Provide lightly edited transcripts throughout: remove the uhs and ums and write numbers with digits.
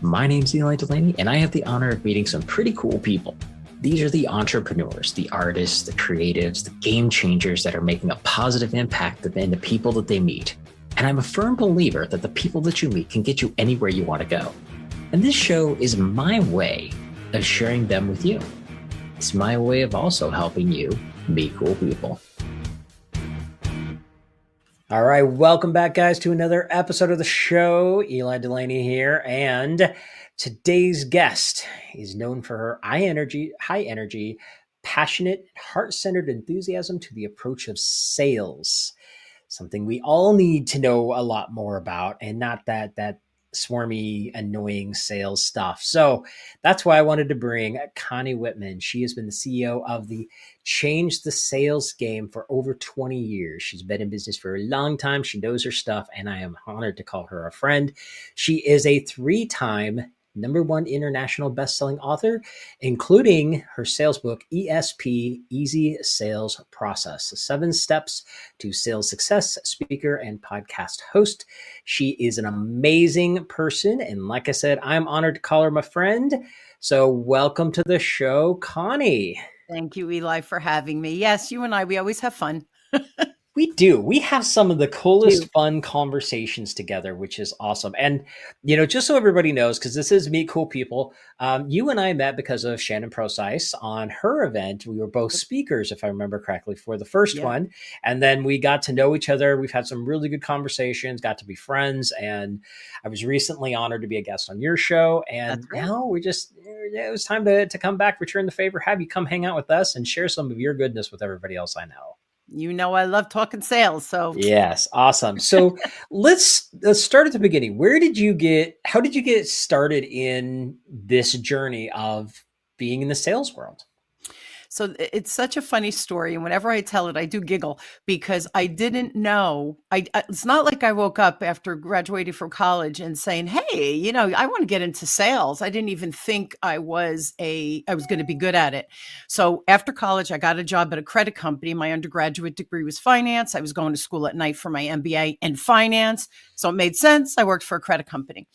My name's Eli Delaney, and I have the honor of meeting some pretty cool people. These are the entrepreneurs, the artists, the creatives, the game changers that are making a positive impact in the people that they meet. And I'm a firm believer that the people that you meet can get you anywhere you want to go. And this show is my way of sharing them with you. It's my way of also helping you meet cool people. All right, welcome back, guys, to another episode of the show. Eli Delaney here, and today's guest is known for her high energy, passionate, heart-centered enthusiasm to the approach of sales. Something we all need to know a lot more about, and not that swarmy, annoying sales stuff. So that's why I wanted to bring Connie Whitman. She has been the CEO of the Change the Sales Game for over 20 years. She's been in business for a long time. She knows her stuff, and I am honored to call her a friend. She is a 3-time #1 international best-selling author, including her sales book, ESP, Easy Sales Process, 7 Steps to Sales Success, speaker and podcast host. She is an amazing person. And like I said, I'm honored to call her my friend. So welcome to the show, Connie. Thank you, Eli, for having me. Yes, you and I, we always have fun. We do. We have some of the coolest, fun conversations together, which is awesome. And, just so everybody knows, because this is Meet Cool People, you and I met because of Shannon Procise on her event. We were both speakers, if I remember correctly, for the first one. And then we got to know each other. We've had some really good conversations, got to be friends. And I was recently honored to be a guest on your show. And now it was time to come back, return the favor, have you come hang out with us and share some of your goodness with everybody else I know. You know, I love talking sales. So yes, awesome. So let's start at the beginning. How did you get started in this journey of being in the sales world? So it's such a funny story. And whenever I tell it, I do giggle because I didn't know. It's not like I woke up after graduating from college and saying, hey, I want to get into sales. I didn't even think I was going to be good at it. So after college, I got a job at a credit company. My undergraduate degree was finance. I was going to school at night for my MBA in finance. So it made sense. I worked for a credit company.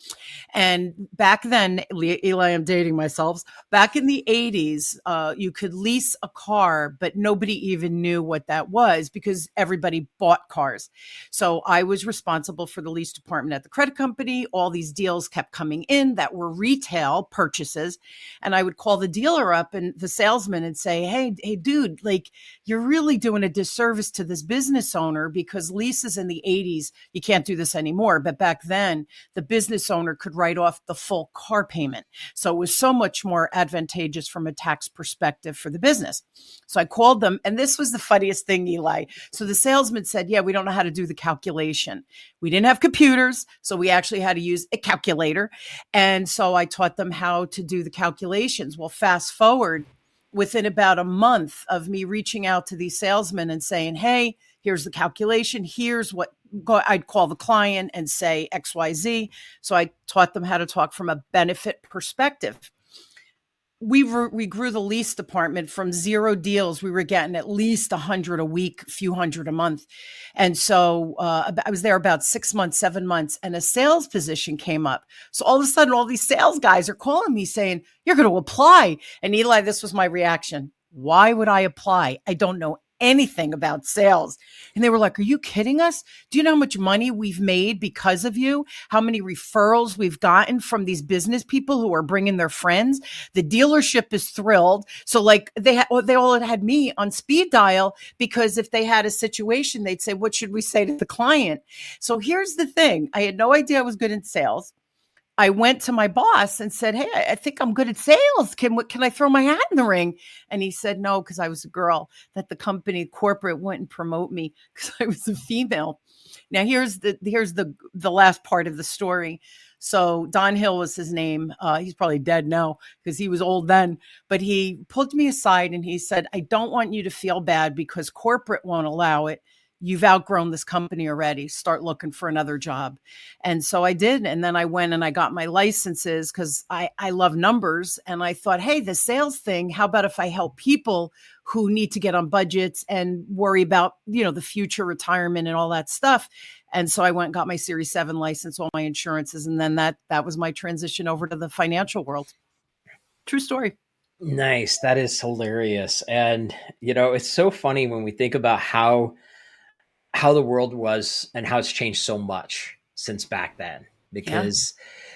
And back then, Eli, I'm dating myself. Back in the 80s, you could lease a car, but nobody even knew what that was because everybody bought cars. So I was responsible for the lease department at the credit company. All these deals kept coming in that were retail purchases. And I would call the dealer up and the salesman and say, hey, dude, like you're really doing a disservice to this business owner because leases in the 80s, you can't do this anymore. But back then, the business owner could write off the full car payment. So it was so much more advantageous from a tax perspective for the business. So I called them, and this was the funniest thing, Eli. So the salesman said, yeah, we don't know how to do the calculation. We didn't have computers, so we actually had to use a calculator. And so I taught them how to do the calculations. Well, fast forward, within about a month of me reaching out to these salesmen and saying, hey, here's the calculation. Here's what I'd call the client and say XYZ. So I taught them how to talk from a benefit perspective. We grew the lease department from 0 deals. We were getting at least 100 a week, a few hundred a month. And so I was there about 6 months, 7 months, and a sales position came up. So all of a sudden, all these sales guys are calling me saying, you're going to apply. And Eli, this was my reaction. Why would I apply? I don't know anything about sales. And they were like, are you kidding us? Do you know how much money we've made because of you? How many referrals we've gotten from these business people who are bringing their friends? The dealership is thrilled. So like they all had me on speed dial because if they had a situation, they'd say, what should we say to the client? So here's the thing. I had no idea I was good in sales. I went to my boss and said, hey, I think I'm good at sales. Can I throw my hat in the ring? And he said, no, because I was a girl, that the company corporate wouldn't promote me because I was a female. Now, here's the last part of the story. So Don Hill was his name. He's probably dead now because he was old then. But he pulled me aside and he said, I don't want you to feel bad because corporate won't allow it. You've outgrown this company already. Start looking for another job. And so I did. And then I went and I got my licenses because I love numbers. And I thought, hey, the sales thing, how about if I help people who need to get on budgets and worry about, the future retirement and all that stuff. And so I went and got my Series 7 license, all my insurances. And then that was my transition over to the financial world. True story. Nice. That is hilarious. And it's so funny when we think about how the world was and how it's changed so much since back then. Yeah. Because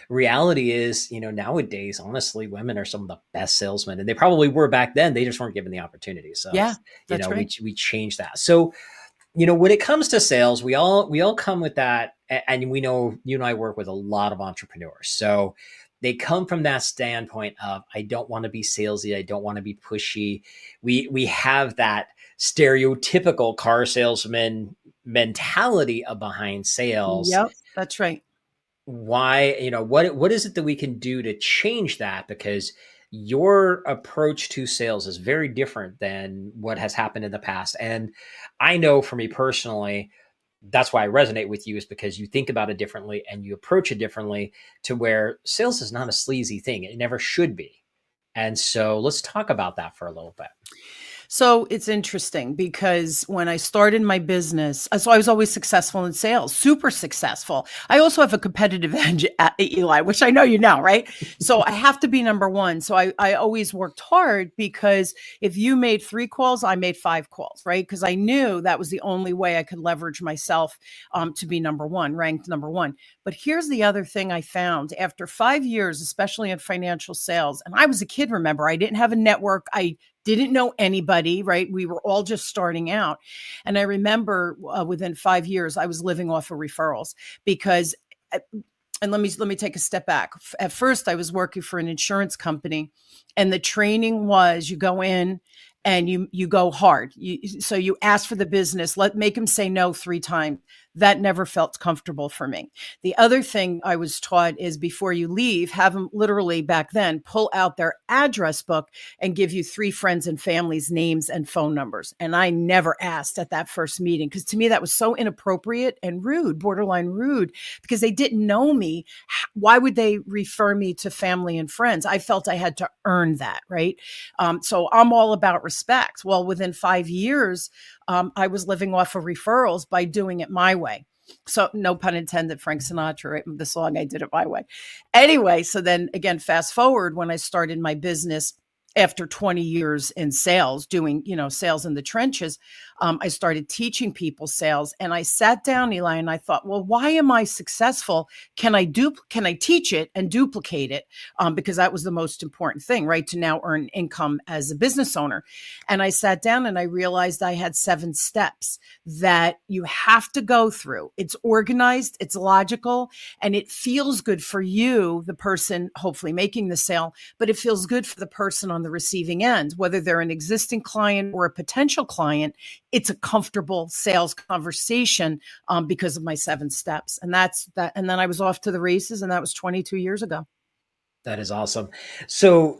reality is, nowadays, honestly, women are some of the best salesmen, and they probably were back then. They just weren't given the opportunity. So, Yeah, that's right. we changed that. So, when it comes to sales, we all come with that, and we know you and I work with a lot of entrepreneurs. So they come from that standpoint of, I don't want to be salesy, I don't want to be pushy. We have that stereotypical car salesman mentality of behind sales. Yep, that's right. Why, what is it that we can do to change that? Because your approach to sales is very different than what has happened in the past. And I know for me personally, that's why I resonate with you, is because you think about it differently and you approach it differently, to where sales is not a sleazy thing. It never should be. And so let's talk about that for a little bit. So it's interesting because when I started my business, so I was always successful in sales, super successful. I also have a competitive edge at Eli, which I know you know, right? So I have to be number one. So I always worked hard, because if you made 3 calls, I made 5 calls, right? Because I knew that was the only way I could leverage myself to be number one, ranked number one. But here's the other thing I found after 5 years, especially in financial sales. And I was a kid, remember, I didn't have a network. I didn't know anybody, right? We were all just starting out. And I remember within 5 years, I was living off of referrals, because, and let me take a step back. At first, I was working for an insurance company, and the training was, you go in and you go hard. So you ask for the business, make them say no 3 times. That never felt comfortable for me. The other thing I was taught is, before you leave, have them literally back then pull out their address book and give you 3 friends and family's names and phone numbers. And I never asked at that first meeting, because to me that was so inappropriate and rude, borderline rude, because they didn't know me. Why would they refer me to family and friends? I felt I had to earn that, right? So I'm all about respect. Well, within 5 years, I was living off of referrals by doing it my way. So no pun intended, Frank Sinatra, right? The song, I did it my way. Anyway, so then again, fast forward, when I started my business after 20 years in sales, doing, sales in the trenches, I started teaching people sales. And I sat down, Eli, and I thought, well, why am I successful? Can I teach it and duplicate it? Because that was the most important thing, right? To now earn income as a business owner. And I sat down and I realized I had 7 steps that you have to go through. It's organized, it's logical, and it feels good for you, the person hopefully making the sale, but it feels good for the person on the receiving end, whether they're an existing client or a potential client. It's a comfortable sales conversation because of my 7 steps. And that's that. And then I was off to the races, and that was 22 years ago. That is awesome. So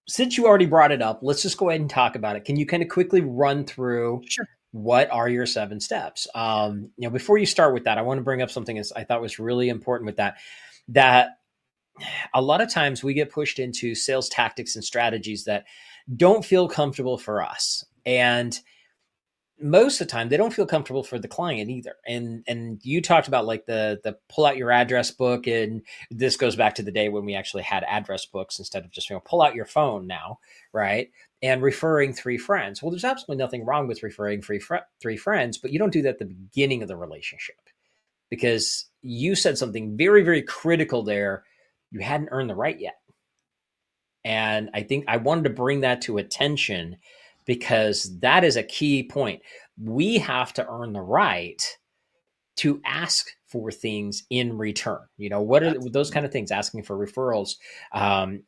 since you already brought it up, let's just go ahead and talk about it. Can you kind of quickly run through Sure. what are your 7 steps? Before you start with that, I want to bring up something I thought was really important with that a lot of times we get pushed into sales tactics and strategies that don't feel comfortable for us. And most of the time they don't feel comfortable for the client either. And you talked about like the pull out your address book. And this goes back to the day when we actually had address books instead of just, pull out your phone now. Right. And referring 3 friends. Well, there's absolutely nothing wrong with referring 3 friends, but you don't do that at the beginning of the relationship, because you said something very, very critical there. You hadn't earned the right yet. And I think I wanted to bring that to attention, because that is a key point. We have to earn the right to ask for things in return. What are those kind of things? Asking for referrals,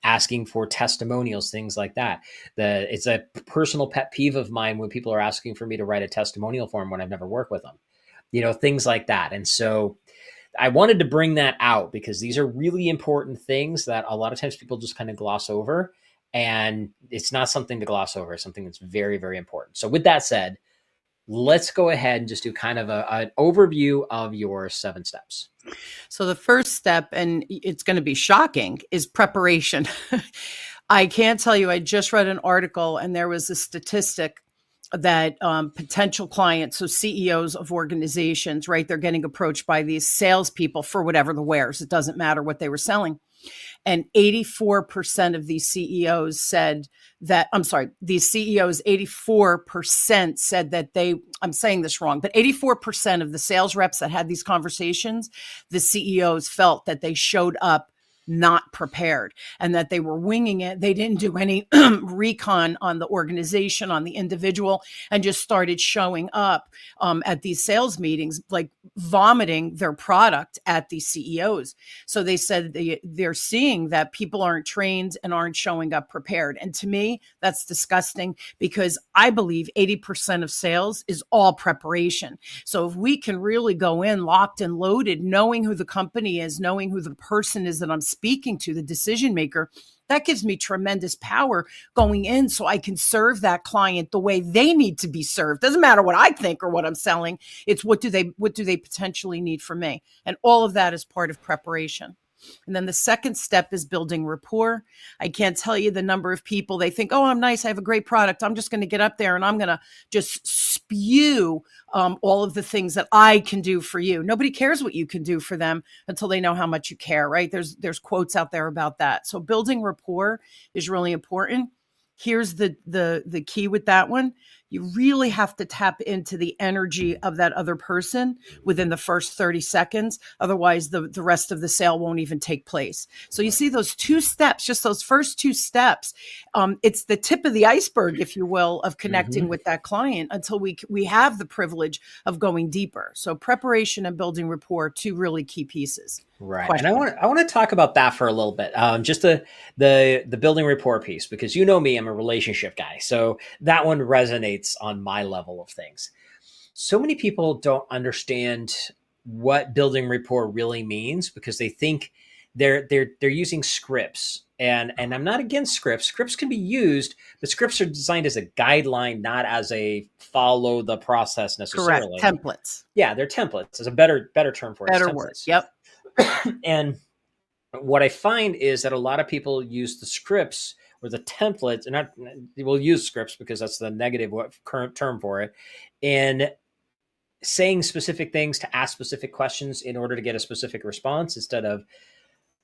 asking for testimonials, things like that. It's a personal pet peeve of mine when people are asking for me to write a testimonial form when I've never worked with them, things like that. And so I wanted to bring that out, because these are really important things that a lot of times people just kind of gloss over. And it's not something to gloss over. It's something that's very, very important. So with that said, let's go ahead and just do kind of an overview of your 7 steps. So the first step, and it's going to be shocking, is preparation. I can't tell you, I just read an article, and there was a statistic that potential clients, so CEOs of organizations, right? They're getting approached by these salespeople for whatever the wares. It doesn't matter what they were selling. And 84% of these CEOs said that, I'm sorry, these CEOs, 84% said that I'm saying this wrong, but 84% of the sales reps that had these conversations, the CEOs felt that they showed up not prepared and that they were winging it. They didn't do any recon on the organization, on the individual, and just started showing up at these sales meetings, like vomiting their product at these CEOs. So they said they're seeing that people aren't trained and aren't showing up prepared. And to me, that's disgusting, because I believe 80% of sales is all preparation. So if we can really go in locked and loaded, knowing who the company is, knowing who the person is that I'm speaking to, the decision maker, that gives me tremendous power going in, so I can serve that client the way they need to be served. Doesn't matter what I think or what I'm selling. It's what do they potentially need from me? And all of that is part of preparation. And then the second step is building rapport. I can't tell you the number of people, they think, oh, I'm nice, I have a great product, I'm just going to get up there and I'm going to just spew all of the things that I can do for you. Nobody cares what you can do for them until they know how much you care, right? There's quotes out there about that. So building rapport is really important. Here's the key with that one. You really have to tap into the energy of that other person within the first 30 seconds. Otherwise, the rest of the sale won't even take place. So you see those two steps, just those first two steps. It's the tip of the iceberg, if you will, of connecting with that client until we have the privilege of going deeper. So preparation and building rapport, two really key pieces. Right. Question. And I want to talk about that for a little bit. Just the building rapport piece, because you know me, I'm a relationship guy. So that one resonates on my level of things. So many people don't understand what building rapport really means, because they think they're using scripts. And I'm not against scripts. Scripts can be used, but scripts are designed as a guideline, not as a follow the process necessarily. Correct. Templates. Yeah, they're templates. There's a better term for it. Better word. Yep. And what I find is that a lot of people use the scripts or the templates, and we'll use scripts because that's the negative current term for it, and saying specific things to ask specific questions in order to get a specific response, instead of,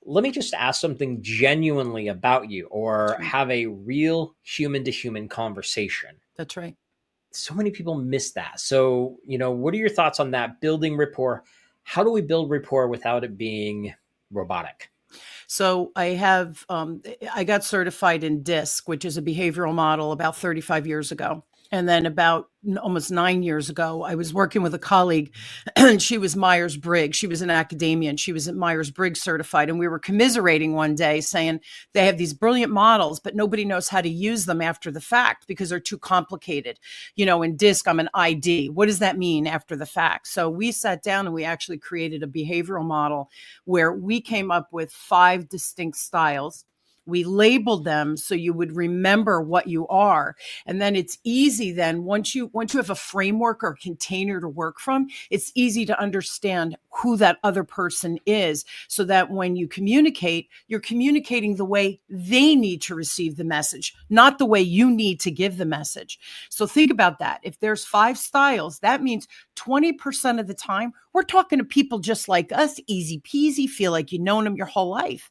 let me just ask something genuinely about you, or have a real human to human conversation. That's right. So many people miss that. So, what are your thoughts on that? Building rapport. How do we build rapport without it being robotic? So I got certified in DISC, which is a behavioral model, about 35 years ago. And then about almost 9 years ago, I was working with a colleague, and she was Myers-Briggs. She was an academia, and she was at Myers-Briggs certified. And we were commiserating one day, saying they have these brilliant models, but nobody knows how to use them after the fact because they're too complicated. In DISC, I'm an ID. What does that mean after the fact? So we sat down and we actually created a behavioral model where we came up with 5 distinct styles. We labeled them so you would remember what you are. And then it's easy then, once you have a framework or container to work from, it's easy to understand who that other person is, so that when you communicate, you're communicating the way they need to receive the message, not the way you need to give the message. So think about that. If there's 5 styles, that means 20% of the time, we're talking to people just like us, easy peasy, feel like you've known them your whole life.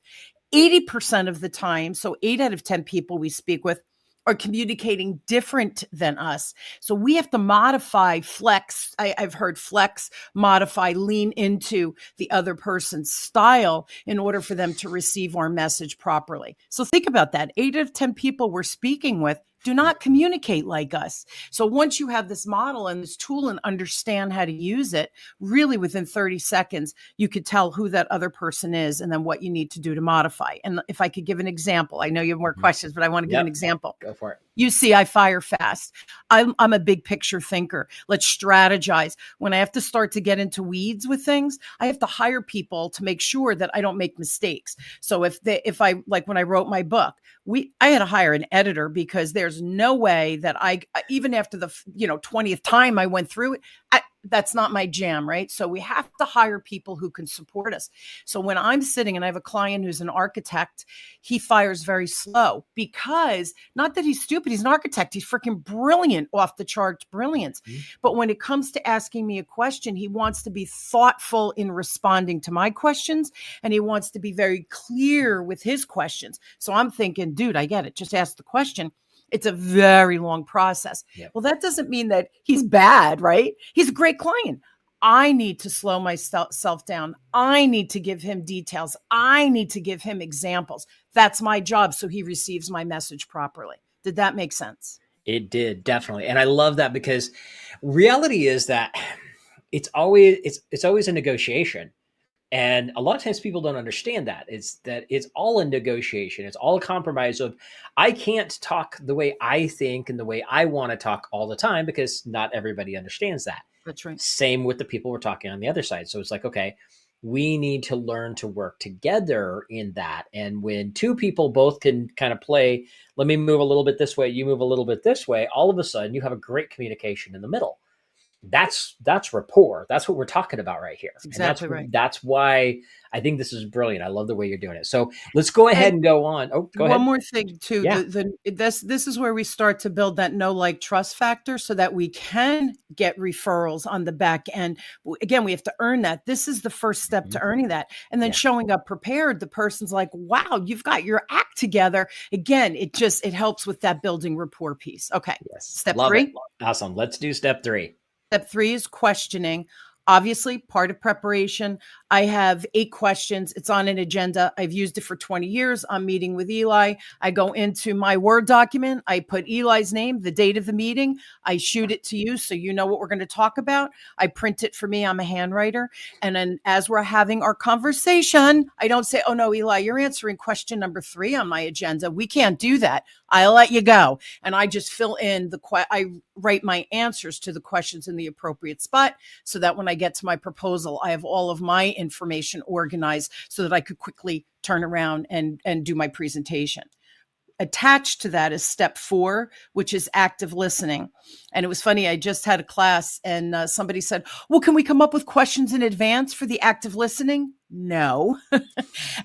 80% of the time, so 8 out of 10 people we speak with are communicating different than us. So we have to modify, flex. I've heard flex, modify, lean into the other person's style in order for them to receive our message properly. So think about that. 8 out of 10 people we're speaking with do not communicate like us. So once you have this model and this tool and understand how to use it, really within 30 seconds, you could tell who that other person is and then what you need to do to modify. And if I could give an example, I know you have more questions, but I want to give an example. Go for it. You see, I fire fast. I'm a big picture thinker. Let's strategize. When I have to start to get into weeds with things, I have to hire people to make sure that I don't make mistakes. So if I like when I wrote my book, I had to hire an editor because there's no way that even after the 20th time I went through it, that's not my jam, right? So we have to hire people who can support us. So when I'm sitting and I have a client who's an architect, he fires very slow because not that he's stupid, he's an architect, he's freaking brilliant, off the charts brilliance. But when it comes to asking me a question, he wants to be thoughtful in responding to my questions, and he wants to be very clear with his questions. So I'm thinking, dude, I get it. Just ask the question. It's a very long process. Yep. Well, that doesn't mean that he's bad, right? He's a great client. I need to slow myself down. I need to give him details. I need to give him examples. That's my job, so he receives my message properly. Did that make sense? It did, definitely. And I love that, because reality is that it's always a negotiation. And a lot of times people don't understand that. It's all a negotiation. It's all a compromise of, I can't talk the way I think and the way I want to talk all the time, because not everybody understands that. That's right. Same with the people we're talking on the other side. So it's like, okay, we need to learn to work together in that. And when two people both can kind of play, let me move a little bit this way, you move a little bit this way, all of a sudden you have a great communication in the middle. That's rapport. That's what we're talking about right here. That's exactly right. That's why I think this is brilliant. I love the way you're doing it. So let's go ahead and go on. Oh, go ahead. One more thing too. Yeah. This is where we start to build that know, like, trust factor, so that we can get referrals on the back end. Again, we have to earn that. This is the first step to earning that. And then showing up prepared, the person's like, wow, you've got your act together. Again, it helps with that building rapport piece. Okay. Yes. Step Love 3. it. Awesome. Let's do step 3. Step 3 is questioning. Obviously, part of preparation. I have 8 questions. It's on an agenda. I've used it for 20 years. I'm meeting with Eli. I go into my Word document. I put Eli's name, the date of the meeting. I shoot it to you so you know what we're going to talk about. I print it for me. I'm a handwriter. And then as we're having our conversation, I don't say, oh, no, Eli, you're answering question number 3 on my agenda. We can't do that. I'll let you go. And I just fill in I write my answers to the questions in the appropriate spot, so that when I get to my proposal, I have all of my information organized so that I could quickly turn around and do my presentation. Attached to that is step 4, which is active listening. And it was funny, I just had a class and somebody said, well, can we come up with questions in advance for the active listening? No.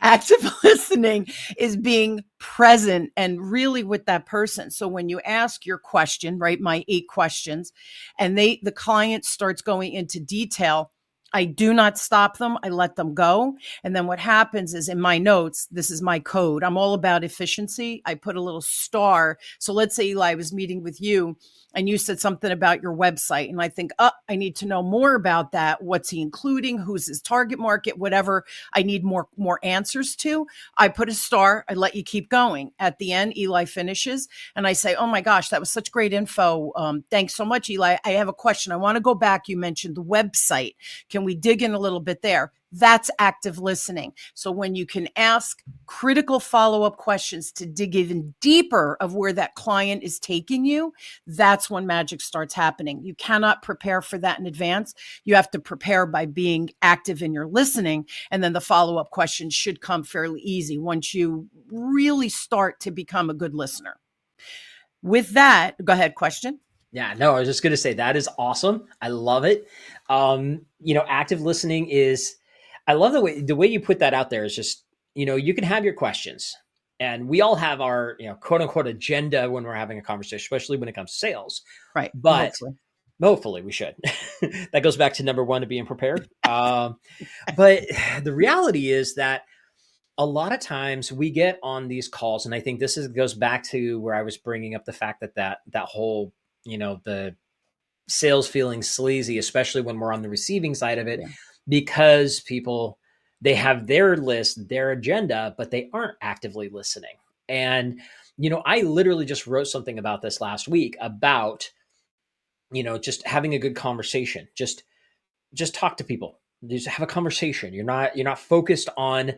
Active listening is being present and really with that person. So when you ask your question, right, my 8 questions, and the client starts going into detail, I do not stop them. I let them go. And then what happens is, in my notes, this is my code. I'm all about efficiency. I put a little star. So let's say, Eli, I was meeting with you and you said something about your website. And I think, I need to know more about that. What's he including? Who's his target market? Whatever I need more answers to. I put a star. I let you keep going. At the end, Eli finishes and I say, oh my gosh, that was such great info. Thanks so much, Eli. I have a question. I want to go back. You mentioned the website. Can we dig in a little bit there? That's active listening. So when you can ask critical follow-up questions to dig even deeper of where that client is taking you, that's when magic starts happening. You cannot prepare for that in advance. You have to prepare by being active in your listening. And then the follow-up questions should come fairly easy once you really start to become a good listener. With that, go ahead, question. Yeah, no, I was just going to say that is awesome. I love it. Active listening is, I love the way you put that out there is just, you can have your questions and we all have our, quote unquote agenda when we're having a conversation, especially when it comes to sales. Right. But hopefully we should. That goes back to number 1 to being prepared. But the reality is that a lot of times we get on these calls, and I think this goes back to where I was bringing up the fact that whole, the sales feeling sleazy, especially when we're on the receiving side of it, because people, they have their list, their agenda, but they aren't actively listening. And, I literally just wrote something about this last week about, just having a good conversation. Just talk to people. Just have a conversation. You're not focused on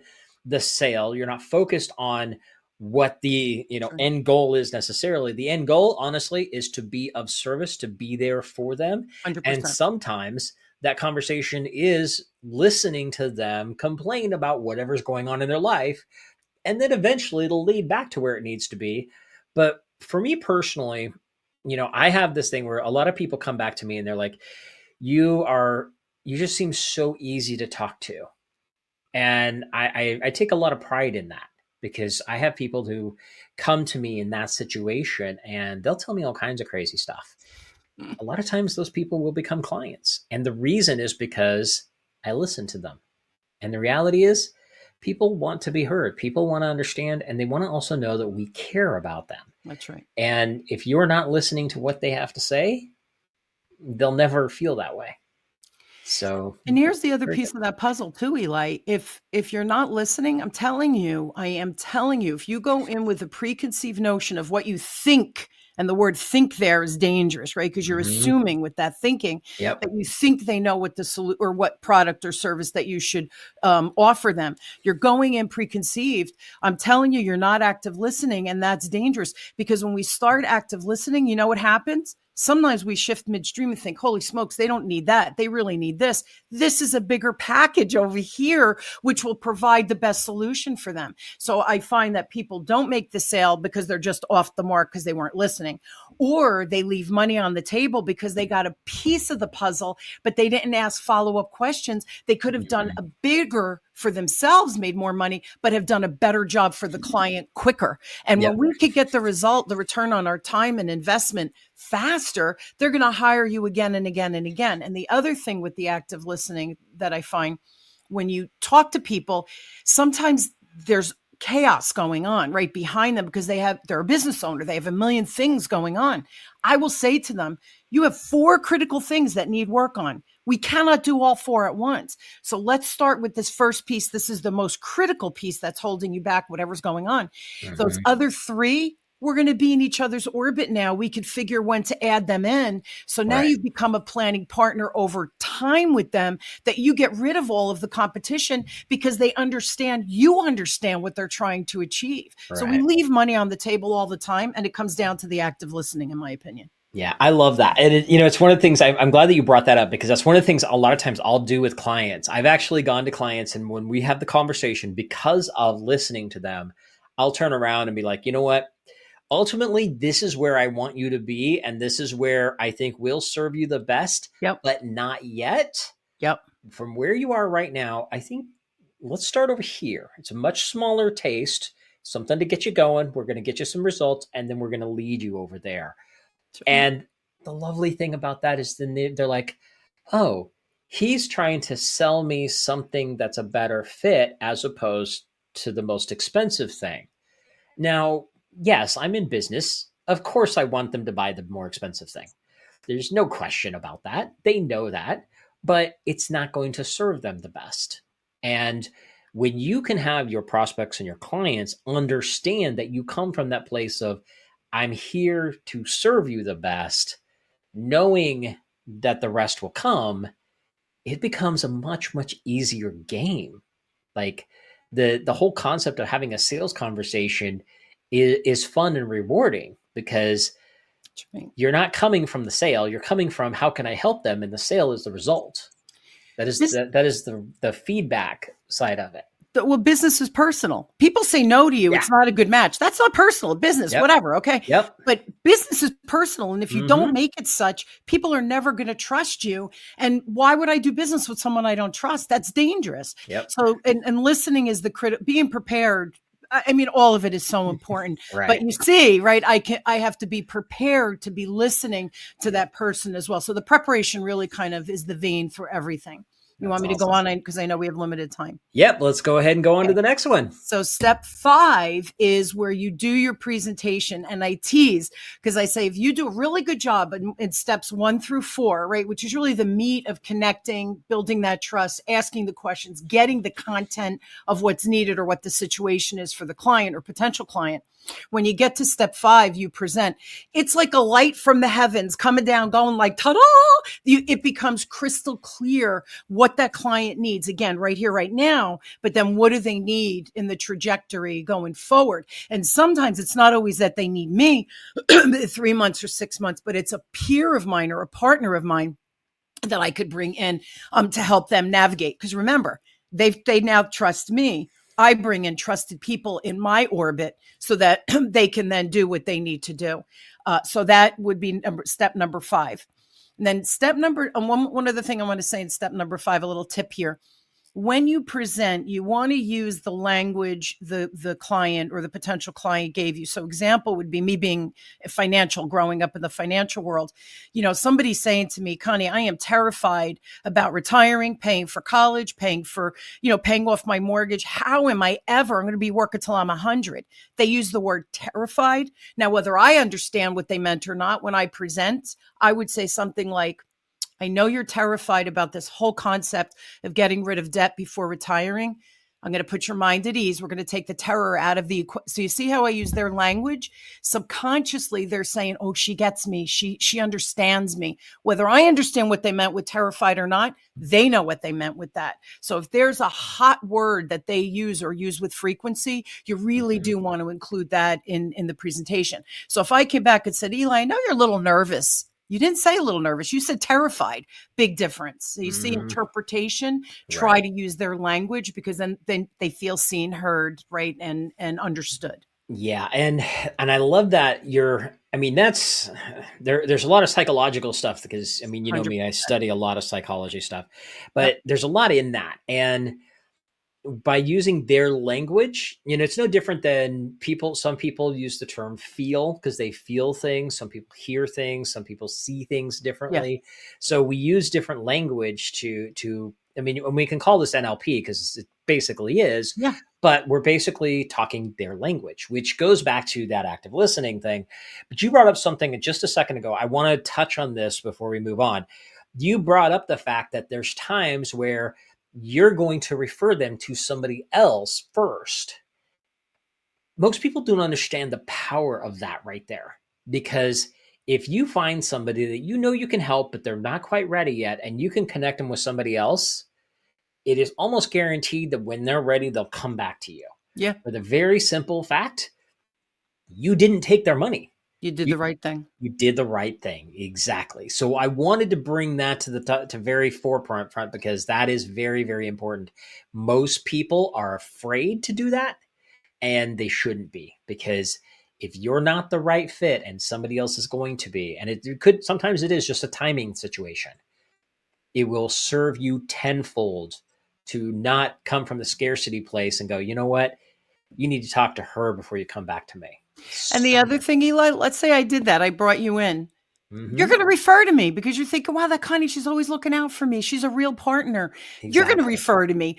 the sale. You're not focused on what the end goal is necessarily. The end goal, honestly, is to be of service, to be there for them. 100%. And sometimes that conversation is listening to them complain about whatever's going on in their life. And then eventually it'll lead back to where it needs to be. But for me personally, I have this thing where a lot of people come back to me and they're like, you just seem so easy to talk to. And I take a lot of pride in that because I have people who come to me in that situation and they'll tell me all kinds of crazy stuff. A lot of times those people will become clients. And the reason is because I listen to them. And the reality is, people want to be heard. People want to understand, and they want to also know that we care about them. That's right. And if you're not listening to what they have to say, they'll never feel that way. So, and here's the other piece of that puzzle too, Eli. If you're not listening, I am telling you, if you go in with a preconceived notion of what you think, and the word think there is dangerous, right? Because you're assuming with that thinking that you think they know what the solution or what product or service that you should offer them. You're going in preconceived. I'm telling you, you're not active listening, and that's dangerous because when we start active listening, you know what happens? Sometimes we shift midstream and think, holy smokes, they don't need that. They really need this. This is a bigger package over here, which will provide the best solution for them. So I find that people don't make the sale because they're just off the mark because they weren't listening, or they leave money on the table because they got a piece of the puzzle, but they didn't ask follow-up questions. They could have done a bigger for themselves, made more money, but have done a better job for the client quicker. And when we could get the return on our time and investment faster, they're going to hire you again and again and again. And the other thing with the active listening that I find when you talk to people, sometimes there's chaos going on right behind them because they're a business owner. They have a million things going on. I will say to them, you have 4 critical things that need work on. We cannot do all 4 at once. So let's start with this first piece. This is the most critical piece that's holding you back, whatever's going on. Those other 3, we're going to be in each other's orbit now. We can figure when to add them in. So now you've become a planning partner over time with them, that you get rid of all of the competition because you understand what they're trying to achieve. So we leave money on the table all the time, and it comes down to the active listening, in my opinion. Yeah, I love that. And it's one of the things I'm glad that you brought that up, because that's one of the things a lot of times I'll do with clients. I've actually gone to clients, and when we have the conversation, because of listening to them, I'll turn around and be like, you know what? Ultimately, this is where I want you to be. And this is where I think we'll serve you the best, but not yet. From where you are right now, I think let's start over here. It's a much smaller taste, something to get you going. We're going to get you some results, and then we're going to lead you over there. And the lovely thing about that is then they're like, oh, he's trying to sell me something that's a better fit as opposed to the most expensive thing. Now, yes, I'm in business. Of course, I want them to buy the more expensive thing. There's no question about that. They know that, but it's not going to serve them the best. And when you can have your prospects and your clients understand that you come from that place of, I'm here to serve you the best, knowing that the rest will come, it becomes a much, much easier game. Like the whole concept of having a sales conversation is fun and rewarding, because you're not coming from the sale. You're coming from, how can I help them? And the sale is the result. That is the feedback side of it. Well, business is personal. People say no to you. It's not a good match. That's not personal. Business, whatever. Okay. But business is personal. And if you don't make it such, people are never going to trust you. And why would I do business with someone I don't trust? That's dangerous. So, and listening is being prepared. I mean, all of it is so important, but you see, right? I have to be prepared to be listening to that person as well. So the preparation really kind of is the vein for everything. You want me to go on? Because I know we have limited time. Yep. Let's go ahead and go on to the next one. So step 5 is where you do your presentation. And I tease, because I say, if you do a really good job in steps 1 through 4, right, which is really the meat of connecting, building that trust, asking the questions, getting the content of what's needed or what the situation is for the client or potential client. When you get to step 5, you present. It's like a light from the heavens coming down, going like, ta-da! It becomes crystal clear what that client needs, again, right here, right now. But then what do they need in the trajectory going forward? And sometimes it's not always that they need me 3 months or 6 months, but it's a peer of mine or a partner of mine that I could bring in to help them navigate. Because remember, they now trust me. I bring in trusted people in my orbit so that they can then do what they need to do. So that would be step number 5. And then one other thing I want to say in step number 5, a little tip here. When you present, you want to use the language the client or the potential client gave you. So example would be me being financial, growing up in the financial world. Somebody saying to me, Connie, I am terrified about retiring, paying for college, paying off my mortgage. How am I ever? I'm going to be working till I'm 100. They use the word terrified. Now, whether I understand what they meant or not, when I present, I would say something like, I know you're terrified about this whole concept of getting rid of debt before retiring. I'm going to put your mind at ease. We're going to take the terror out of the equation. So you see how I use their language? Subconsciously, they're saying, oh, she gets me. She understands me. Whether I understand what they meant with terrified or not, they know what they meant with that. So if there's a hot word that they use or use with frequency, you really do want to include that in the presentation. So if I came back and said, Eli, I know you're a little nervous. You didn't say a little nervous. You said terrified. Big difference. So you see interpretation, try to use their language, because then they feel seen, heard, right, and understood. Yeah. And I love that that's there's a lot of psychological stuff because you know 100%. me, I study a lot of psychology stuff, but there's a lot in that. And by using their language, it's no different than some people use the term feel because they feel things. Some people hear things, some people see things differently. Yeah. So we use different language and we can call this NLP because it basically is, but we're basically talking their language, which goes back to that active listening thing. But you brought up something just a second ago. I want to touch on this before we move on. You brought up the fact that there's times where you're going to refer them to somebody else first. Most people don't understand the power of that right there, because if you find somebody that you can help, but they're not quite ready yet, and you can connect them with somebody else, it is almost guaranteed that when they're ready, they'll come back to you. Yeah. For the very simple fact, you didn't take their money. You did the right thing. You did the right thing. Exactly. So I wanted to bring that to very forefront because that is very, very important. Most people are afraid to do that, and they shouldn't be, because if you're not the right fit and somebody else is going to be, and sometimes it is just a timing situation, it will serve you tenfold to not come from the scarcity place and go, you know what? You need to talk to her before you come back to me. And the other thing, Eli, let's say I did that. I brought you in. You're going to refer to me because you're thinking, wow, that Connie, she's always looking out for me. She's a real partner. Exactly. You're going to refer to me.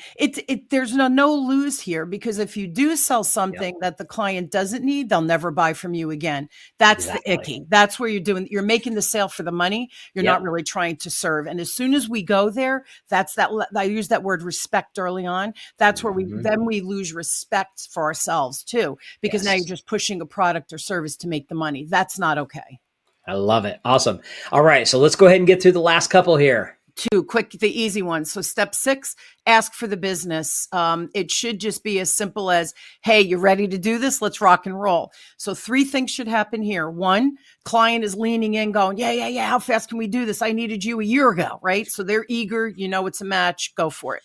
There's no lose here, because if you do sell something that the client doesn't need, they'll never buy from you again. That's the icky. That's where you're making the sale for the money. You're not really trying to serve. And as soon as we go there, I use that word respect early on. That's where we lose respect for ourselves too, because now you're just pushing a product or service to make the money. That's not okay. I love it. Awesome. All right. So let's go ahead and get through the last couple here. 2 quick, the easy ones. So step 6, ask for the business. It should just be as simple as, hey, you ready to do this? Let's rock and roll. So 3 things should happen here. 1, client is leaning in going, yeah. How fast can we do this? I needed you a year ago, right? So they're eager. It's a match. Go for it.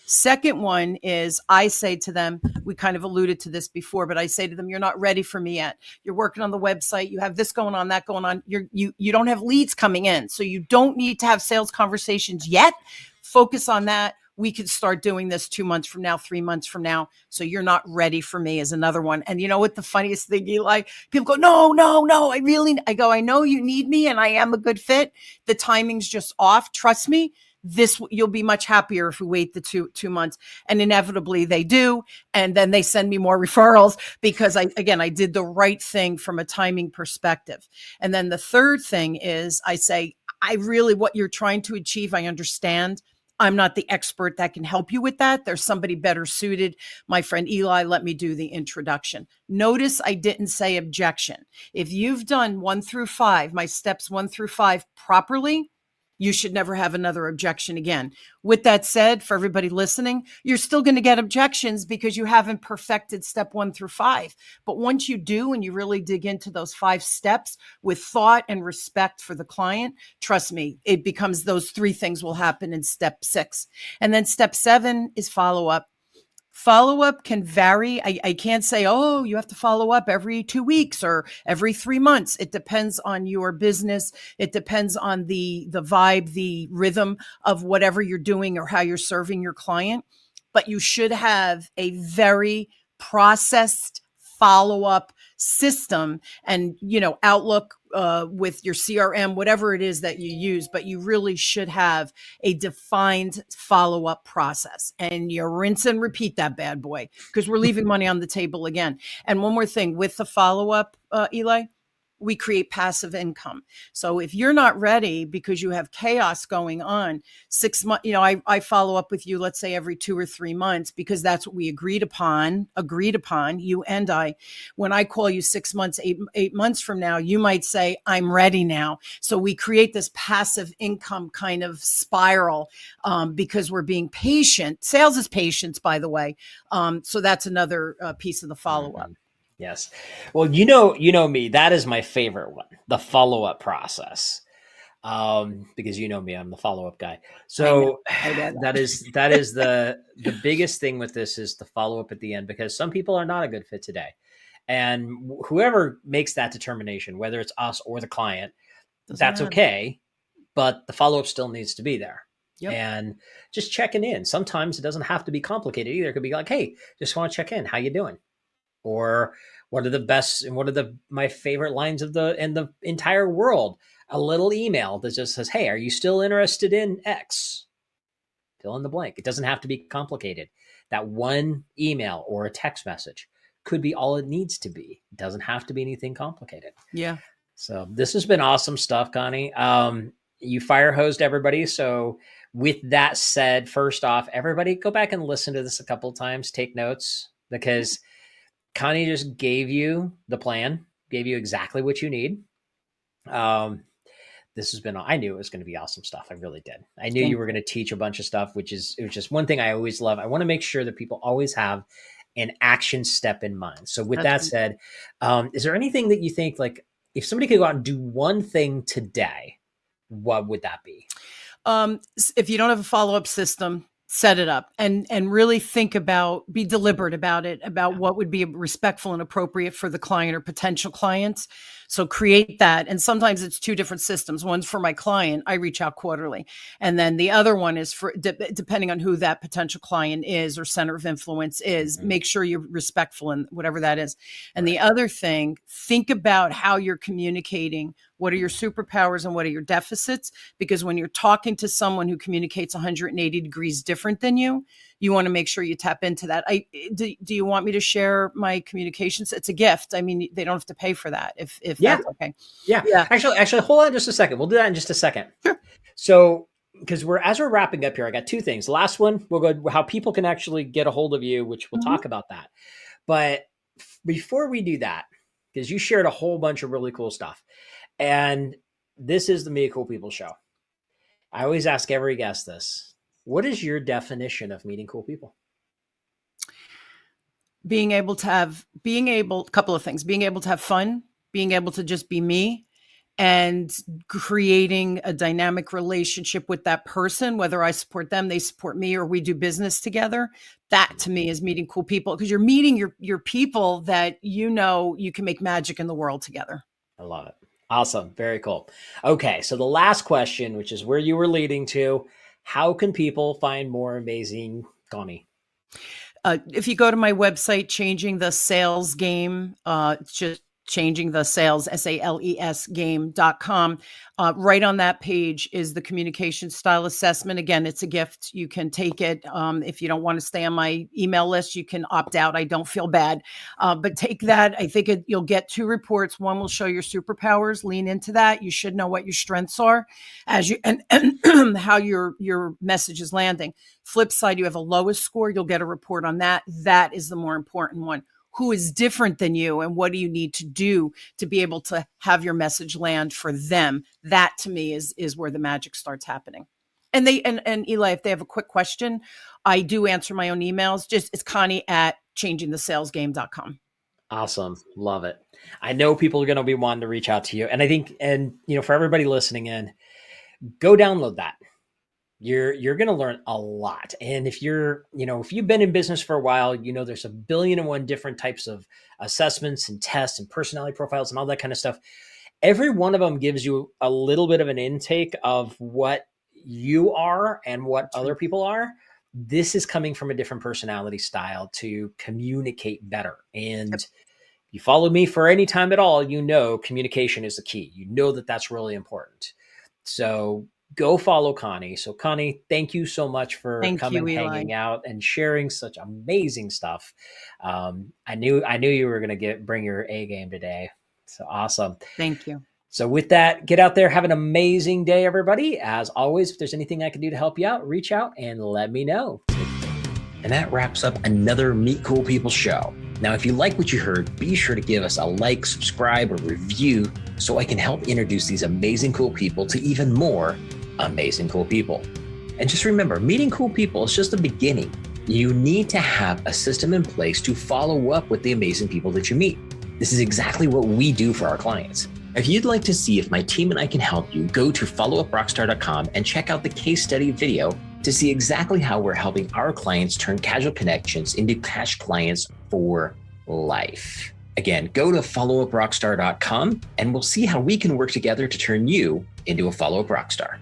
Second one is, I say to them, we kind of alluded to this before, but I say to them, you're not ready for me yet. You're working on the website. You have this going on, that going on. You don't have leads coming in. So you don't need to have sales conversations yet. Focus on that. We could start doing this 2 months from now, 3 months from now. So you're not ready for me is another one. And you know what the funniest thing, Eli? People go, no. I go, I know you need me and I am a good fit. The timing's just off. Trust me. You'll be much happier if we wait the two months. And inevitably they do. And then they send me more referrals because I did the right thing from a timing perspective. And then the third thing is, I say, what you're trying to achieve, I understand. I'm not the expert that can help you with that. There's somebody better suited. My friend Eli, let me do the introduction. Notice I didn't say objection. If you've done 1 through 5, my steps 1 through 5 properly, you should never have another objection again. With that said, for everybody listening, you're still going to get objections because you haven't perfected step 1 through 5. But once you do, and you really dig into those 5 steps with thought and respect for the client, trust me, it becomes those 3 things will happen in step 6. And then step 7 is follow up. Follow-up can vary. I can't say, oh, you have to follow up every 2 weeks or every 3 months. It depends on your business. It depends on the vibe, the rhythm of whatever you're doing or how you're serving your client. But you should have a very processed follow-up system and, Outlook with your CRM, whatever it is that you use, but you really should have a defined follow-up process, and you rinse and repeat that bad boy because we're leaving money on the table again. And one more thing with the follow-up, Eli, we create passive income. So if you're not ready because you have chaos going on, 6 months, I follow up with you, let's say every 2 or 3 months, because that's what we agreed upon, you and I. When I call you 6 months, 8 months from now, you might say, I'm ready now. So we create this passive income kind of spiral because we're being patient. Sales is patience, by the way. So that's another piece of the follow-up. Yes. Well, you know me, that is my favorite one, the follow-up process. Because you know me, I'm the follow-up guy. So that is the biggest thing with this is the follow-up at the end, because some people are not a good fit today. And whoever makes that determination, whether it's us or the client, that's okay. But the follow-up still needs to be there. Yep. And just checking in. Sometimes it doesn't have to be complicated either. It could be like, hey, just want to check in. How you doing? Or what are the best and what are my favorite lines in the entire world? A little email that just says, hey, are you still interested in X? Fill in the blank. It doesn't have to be complicated. That one email or a text message could be all it needs to be. It doesn't have to be anything complicated. Yeah. So this has been awesome stuff, Connie. You fire hosed everybody. So with that said, first off, everybody go back and listen to this a couple of times, take notes, because Connie just gave you the plan, gave you exactly what you need. This has been, I knew it was going to be awesome stuff. I really did. I knew you were going to teach a bunch of stuff, which is just one thing I always love. I want to make sure that people always have an action step in mind. So with that said, is there anything that you think, like, if somebody could go out and do one thing today, what would that be? If you don't have a follow-up system, set it up and really think about, be deliberate about it, about what would be respectful and appropriate for the client or potential clients. So create that. And sometimes it's 2 different systems. One's for my client. I reach out quarterly. And then the other one is for, depending on who that potential client is or center of influence is, make sure you're respectful in whatever that is. And the other thing, think about how you're communicating. What are your superpowers and what are your deficits? Because when you're talking to someone who communicates 180 degrees different than you want to make sure you tap into that. Do you want me to share my communications? It's a gift. I mean, they don't have to pay for that if that's okay. Yeah. Actually, hold on just a second. We'll do that in just a second. Sure. So, because as we're wrapping up here, I got 2 things. The last one, we'll go how people can actually get a hold of you, which we'll talk about that. But before we do that, because you shared a whole bunch of really cool stuff, and this is the Meet Cool People show. I always ask every guest this. What is your definition of meeting cool people? A couple of things, being able to have fun, being able to just be me, and creating a dynamic relationship with that person, whether I support them, they support me, or we do business together. That to me is meeting cool people, because you're meeting your people that you can make magic in the world together. I love it. Awesome. Very cool. Okay. So the last question, which is where you were leading to, how can people find more amazing Connie? If you go to my website, Changing the Sales Game, it's just Changing the Sales, SALES game.com. Right on that page is the communication style assessment. Again, it's a gift. You can take it. If you don't want to stay on my email list, you can opt out. I don't feel bad. But take that. I think you'll get 2 reports. One will show your superpowers. Lean into that. You should know what your strengths are and how your message is landing. Flip side, you have a lowest score. You'll get a report on that. That is the more important one. Who is different than you, and what do you need to do to be able to have your message land for them? That to me is where the magic starts happening. And Eli, if they have a quick question, I do answer my own emails. It's Connie@changingthesalesgame.com. Awesome. Love it. I know people are going to be wanting to reach out to you. And I think, for everybody listening in, go download that. You're going to learn a lot. And if if you've been in business for a while, there's a billion and one different types of assessments and tests and personality profiles and all that kind of stuff. Every one of them gives you a little bit of an intake of what you are and what That's other right. people are. This is coming from a different personality style to communicate better. And Yep. if you follow me for any time at all, communication is the key. That's really important. So go follow Connie. So Connie, thank you so much for Thank coming, you, Eli. hanging out, and sharing such amazing stuff. I knew you were going to bring your A game today. So awesome. Thank you. So with that, get out there, have an amazing day, everybody. As always, if there's anything I can do to help you out, reach out and let me know. And that wraps up another Meet Cool People show. Now, if you like what you heard, be sure to give us a like, subscribe, or review so I can help introduce these amazing cool people to even more amazing cool people. And just remember, meeting cool people is just the beginning. You need to have a system in place to follow up with the amazing people that you meet. This is exactly what we do for our clients. If you'd like to see if my team and I can help you, go to followuprockstar.com and check out the case study video to see exactly how we're helping our clients turn casual connections into cash clients for life. Again, go to followuprockstar.com and we'll see how we can work together to turn you into a follow-up rockstar.